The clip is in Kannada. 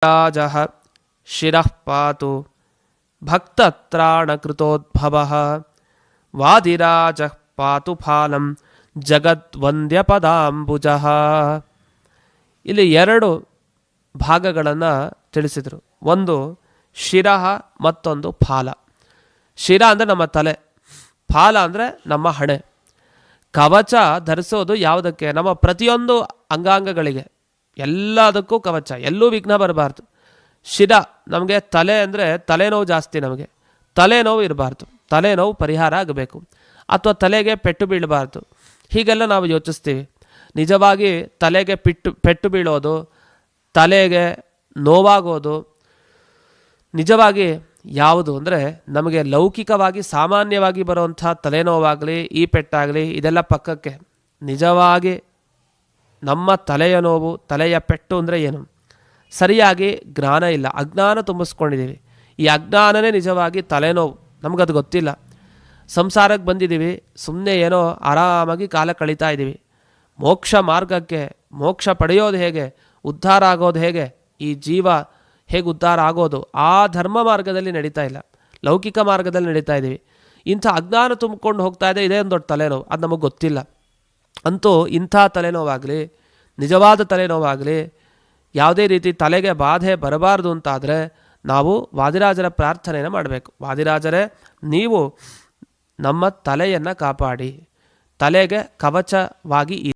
ರಾಜಃ ಶಿರಃ ಪಾತು ಭಕ್ತತ್ರಾಣಕೃತೋದ್ಭವಃ ವಾದಿರಾಜಃ ಪಾತು ಫಾಲಂ ಜಗದ್ವಂದ್ಯ ಪದಾಂಬುಜಃ. ಇಲ್ಲಿ ಎರಡು ಭಾಗಗಳನ್ನು ತಿಳಿಸಿದರು. ಒಂದು ಶಿರಃ, ಮತ್ತೊಂದು ಫಾಲ. ಶಿರ ಅಂದರೆ ನಮ್ಮ ತಲೆ, ಫಾಲ ಅಂದರೆ ನಮ್ಮ ಹಣೆ. ಕವಚ ಧರಿಸೋದು ಯಾವುದಕ್ಕೆ? ನಮ್ಮ ಪ್ರತಿಯೊಂದು ಅಂಗಾಂಗಗಳಿಗೆ, ಎಲ್ಲದಕ್ಕೂ ಕವಚ, ಎಲ್ಲೂ ವಿಘ್ನ ಬರಬಾರ್ದು. ಶಿರ ನಮಗೆ ತಲೆ ಅಂದರೆ ತಲೆನೋವು ಜಾಸ್ತಿ, ನಮಗೆ ತಲೆನೋವು ಇರಬಾರ್ದು, ತಲೆನೋವು ಪರಿಹಾರ ಆಗಬೇಕು, ಅಥವಾ ತಲೆಗೆ ಪೆಟ್ಟು ಬೀಳಬಾರ್ದು. ಹೀಗೆಲ್ಲ ನಾವು ಯೋಚಿಸ್ತೀವಿ. ನಿಜವಾಗಿ ತಲೆಗೆ ಪೆಟ್ಟು ಬೀಳೋದು, ತಲೆಗೆ ನೋವಾಗೋದು ನಿಜವಾಗಿ ಯಾವುದು ಅಂದರೆ ನಮಗೆ ಲೌಕಿಕವಾಗಿ ಸಾಮಾನ್ಯವಾಗಿ ಬರುವಂಥ ತಲೆನೋವಾಗಲಿ ಈ ಪೆಟ್ಟಾಗಲಿ ಇದೆಲ್ಲ ಪಕ್ಕಕ್ಕೆ. ನಿಜವಾಗಿ ನಮ್ಮ ತಲೆಯ ನೋವು, ತಲೆಯ ಪೆಟ್ಟು ಅಂದರೆ ಏನು? ಸರಿಯಾಗಿ ಜ್ಞಾನ ಇಲ್ಲ, ಅಜ್ಞಾನ ತುಂಬಿಸ್ಕೊಂಡಿದ್ದೀವಿ. ಈ ಅಜ್ಞಾನನೇ ನಿಜವಾಗಿ ತಲೆನೋವು, ನಮಗದು ಗೊತ್ತಿಲ್ಲ. ಸಂಸಾರಕ್ಕೆ ಬಂದಿದ್ದೀವಿ, ಸುಮ್ಮನೆ ಏನೋ ಆರಾಮಾಗಿ ಕಾಲ ಕಳೀತಾ ಇದ್ದೀವಿ. ಮೋಕ್ಷ ಮಾರ್ಗಕ್ಕೆ, ಮೋಕ್ಷ ಪಡೆಯೋದು ಹೇಗೆ, ಉದ್ಧಾರ ಆಗೋದು ಹೇಗೆ, ಈ ಜೀವ ಹೇಗೆ ಉದ್ಧಾರ ಆಗೋದು, ಆ ಧರ್ಮ ಮಾರ್ಗದಲ್ಲಿ ನಡೀತಾ ಇಲ್ಲ, ಲೌಕಿಕ ಮಾರ್ಗದಲ್ಲಿ ನಡೀತಾ ಇದ್ದೀವಿ. ಇಂಥ ಅಜ್ಞಾನ ತುಂಬಿಕೊಂಡು ಹೋಗ್ತಾ ಇದೆ, ಇದೇ ಒಂದು ದೊಡ್ಡ ತಲೆನೋವು, ಅದು ನಮಗೆ ಗೊತ್ತಿಲ್ಲ. ಅಂತೂ ಇಂಥ ತಲೆನೋವಾಗಲಿ, ನಿಜವಾದ ತಲೆನೋವಾಗಲಿ, ಯಾವುದೇ ರೀತಿ ತಲೆಗೆ ಬಾಧೆ ಬರಬಾರ್ದು ಅಂತಾದರೆ ನಾವು ವಾದಿರಾಜರ ಪ್ರಾರ್ಥನೆಯನ್ನು ಮಾಡಬೇಕು. ವಾದಿರಾಜರೇ, ನೀವು ನಮ್ಮ ತಲೆಯನ್ನು ಕಾಪಾಡಿ, ತಲೆಗೆ ಕವಚವಾಗಿ